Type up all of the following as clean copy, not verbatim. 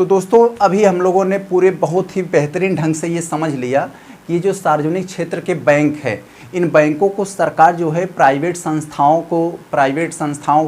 तो दोस्तों अभी हम लोगों ने पूरे बहुत ही बेहतरीन ढंग से ये समझ लिया कि जो सार्वजनिक क्षेत्र के बैंक है, इन बैंकों को सरकार जो है प्राइवेट संस्थाओं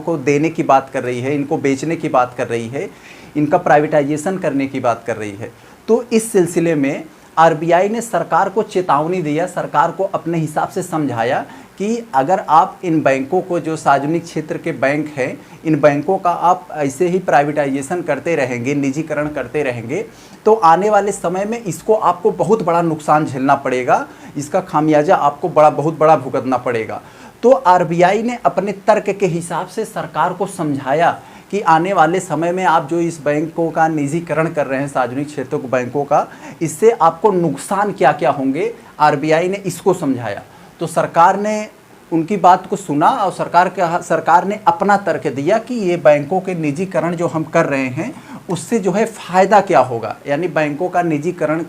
को देने की बात कर रही है, इनको बेचने की बात कर रही है, इनका प्राइवेटाइजेशन करने की बात कर रही है। तो इस सिलसिले में आरबीआई ने सरकार को चेतावनी दिया, सरकार को अपने हिसाब से समझाया कि अगर आप इन बैंकों को, जो सार्वजनिक क्षेत्र के बैंक हैं, इन बैंकों का आप ऐसे ही प्राइवेटाइजेशन करते रहेंगे, निजीकरण करते रहेंगे, तो आने वाले समय में इसको आपको बहुत बड़ा नुकसान झेलना पड़ेगा, इसका खामियाजा आपको बहुत बड़ा भुगतना पड़ेगा। तो आरबीआई ने अपने तर्क के हिसाब से सरकार को समझाया कि आने वाले समय में आप जो इस बैंकों का निजीकरण कर रहे हैं, सार्वजनिक क्षेत्र के बैंकों का, इससे आपको नुकसान क्या क्या होंगे, आरबीआई ने इसको समझाया। तो सरकार ने उनकी बात को सुना और सरकार ने अपना तर्क दिया कि ये बैंकों के निजीकरण जो हम कर रहे हैं उससे जो है फ़ायदा क्या होगा, यानी बैंकों का निजीकरण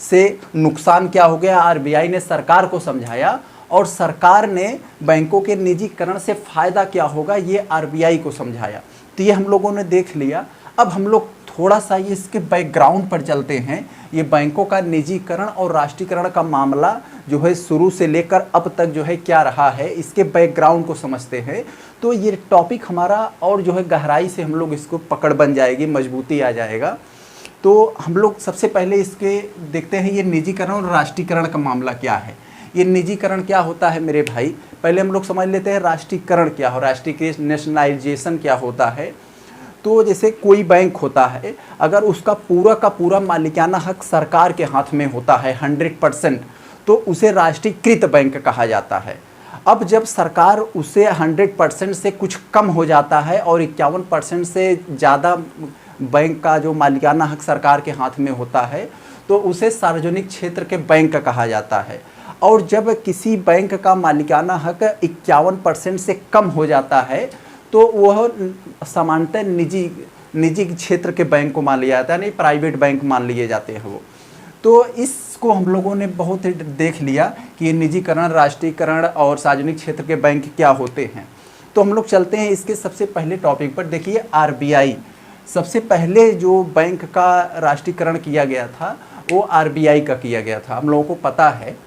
से नुकसान क्या हो गया। आरबीआई ने सरकार को समझाया और सरकार ने बैंकों के निजीकरण से फ़ायदा क्या होगा ये आरबीआई को समझाया। तो ये हम लोगों ने देख लिया। अब हम लोग थोड़ा सा इसके बैकग्राउंड पर चलते हैं। ये बैंकों का निजीकरण और राष्ट्रीयकरण का मामला जो है शुरू से लेकर अब तक जो है क्या रहा है, इसके बैकग्राउंड को समझते हैं तो ये टॉपिक हमारा और जो है गहराई से हम लोग इसको पकड़ बन जाएगी, मजबूती आ जाएगा। तो हम लोग सबसे पहले इसके देखते हैं ये निजीकरण और राष्ट्रीयकरण का मामला क्या है। ये निजीकरण क्या होता है मेरे भाई, पहले हम लोग समझ लेते हैं राष्ट्रीयकरण क्या हो, राष्ट्रीय नेशनलाइजेशन क्या होता है। तो जैसे कोई बैंक होता है, अगर उसका पूरा का पूरा मालिकाना हक सरकार के हाथ में होता है 100%, तो उसे राष्ट्रीयकृत बैंक कहा जाता है। अब जब सरकार उसे 100% से कुछ कम हो जाता है और 51% से ज़्यादा बैंक का जो मालिकाना हक सरकार के हाथ में होता है, तो उसे सार्वजनिक क्षेत्र के बैंक कहा जाता है। और जब किसी बैंक का मालिकाना हक 51% से कम हो जाता है तो वह सामान्यतः निजी क्षेत्र के बैंक को मान लिया जाता है, नहीं प्राइवेट बैंक मान लिए जाते हैं वो। तो इसको हम लोगों ने बहुत देख लिया कि ये निजीकरण, राष्ट्रीयकरण और सार्वजनिक क्षेत्र के बैंक क्या होते हैं। तो हम लोग चलते हैं इसके सबसे पहले टॉपिक पर। देखिए आरबीआई, सबसे पहले जो बैंक का राष्ट्रीयकरण किया गया था वो आरबीआई का किया गया था। हम लोगों को पता है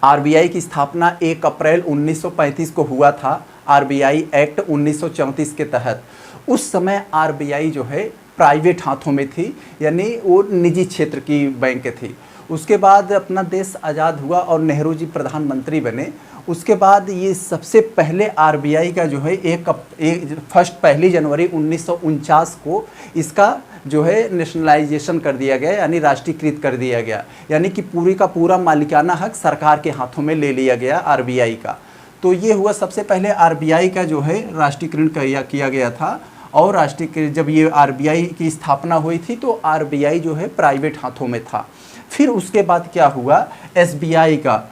आरबीआई की स्थापना 1 अप्रैल 1935 को हुआ था, आरबीआई एक्ट 1934 के तहत। उस समय आरबीआई जो है प्राइवेट हाथों में थी, यानी वो निजी क्षेत्र की बैंक थी। उसके बाद अपना देश आज़ाद हुआ और नेहरू जी प्रधानमंत्री बने। उसके बाद ये सबसे पहले आरबीआई का जो है 1 जनवरी 1949 को इसका जो है नेशनलाइजेशन कर दिया गया, यानी राष्ट्रीयकृत कर दिया गया, यानी कि पूरी का पूरा मालिकाना हक सरकार के हाथों में ले लिया गया आरबीआई का। तो ये हुआ सबसे पहले आरबीआई का जो है राष्ट्रीयकरण किया गया था। और जब ये आरबीआई की स्थापना हुई थी तो आरबीआई जो है प्राइवेट हाथों में था। फिर उसके बाद क्या हुआ, एसबीआई का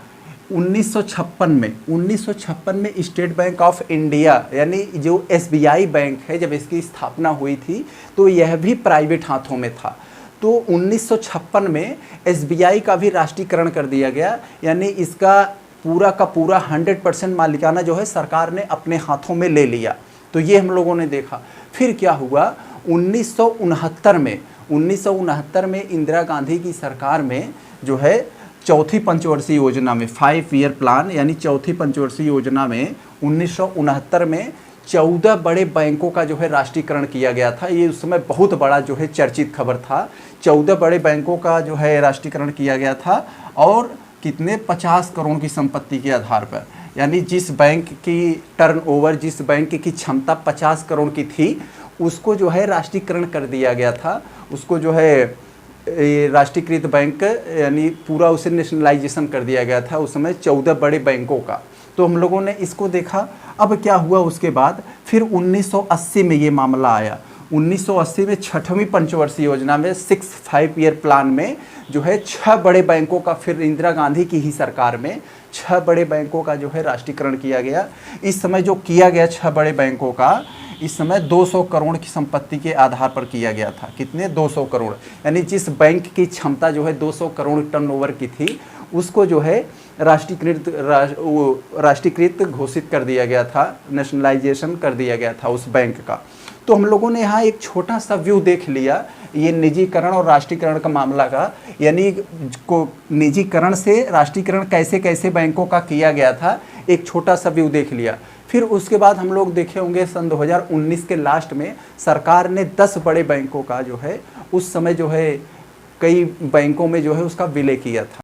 1956 में स्टेट बैंक ऑफ इंडिया, यानी जो एसबीआई बैंक है, जब इसकी स्थापना हुई थी तो यह भी प्राइवेट हाथों में था। तो 1956 में एसबीआई का भी राष्ट्रीयकरण कर दिया गया, यानी इसका पूरा का पूरा 100% मालिकाना जो है सरकार ने अपने हाथों में ले लिया। तो ये हम लोगों ने देखा। फिर क्या हुआ, 1969 में इंदिरा गांधी की सरकार में जो है चौथी पंचवर्षीय योजना में 5 ईयर प्लान, यानी चौथी पंचवर्षीय योजना में 1969 में 14 बड़े बैंकों का जो है राष्ट्रीयकरण किया गया था। ये उस समय बहुत बड़ा जो है चर्चित खबर था। 14 बड़े बैंकों का जो है राष्ट्रीयकरण किया गया था और कितने 50 करोड़ की संपत्ति के आधार पर, यानी जिस बैंक की टर्नओवर, जिस बैंक की क्षमता 50 करोड़ की थी उसको जो है राष्ट्रीयकरण कर दिया गया था। उसको जो है राष्ट्रीयकृत बैंक, यानी पूरा उसे नेशनलाइजेशन कर दिया गया था उस समय 14 बड़े बैंकों का। तो हम लोगों ने इसको देखा। अब क्या हुआ उसके बाद, फिर 1980 में ये मामला आया। 1980 में 6वीं पंचवर्षीय योजना में 5 ईयर प्लान में जो है 6 बड़े बैंकों का, फिर इंदिरा गांधी की ही सरकार में 6 बड़े बैंकों का जो है राष्ट्रीयकरण किया गया। इस समय जो किया गया 6 बड़े बैंकों का, इस समय 200 करोड़ की संपत्ति के आधार पर किया गया था। कितने, 200 करोड़, यानी जिस बैंक की क्षमता जो है 200 करोड़ टर्नओवर की थी उसको जो है राष्ट्रीयकृत घोषित कर दिया गया था, नेशनलाइजेशन कर दिया गया था उस बैंक का। तो हम लोगों ने यहाँ एक छोटा सा व्यू देख लिया ये निजीकरण और राष्ट्रीयकरण का मामला का, यानी को निजीकरण से राष्ट्रीयकरण कैसे कैसे बैंकों का किया गया था, एक छोटा सा व्यू देख लिया। फिर उसके बाद हम लोग देखे होंगे सन 2019 के लास्ट में सरकार ने 10 बड़े बैंकों का जो है उस समय जो है कई बैंकों में जो है उसका विलय किया था।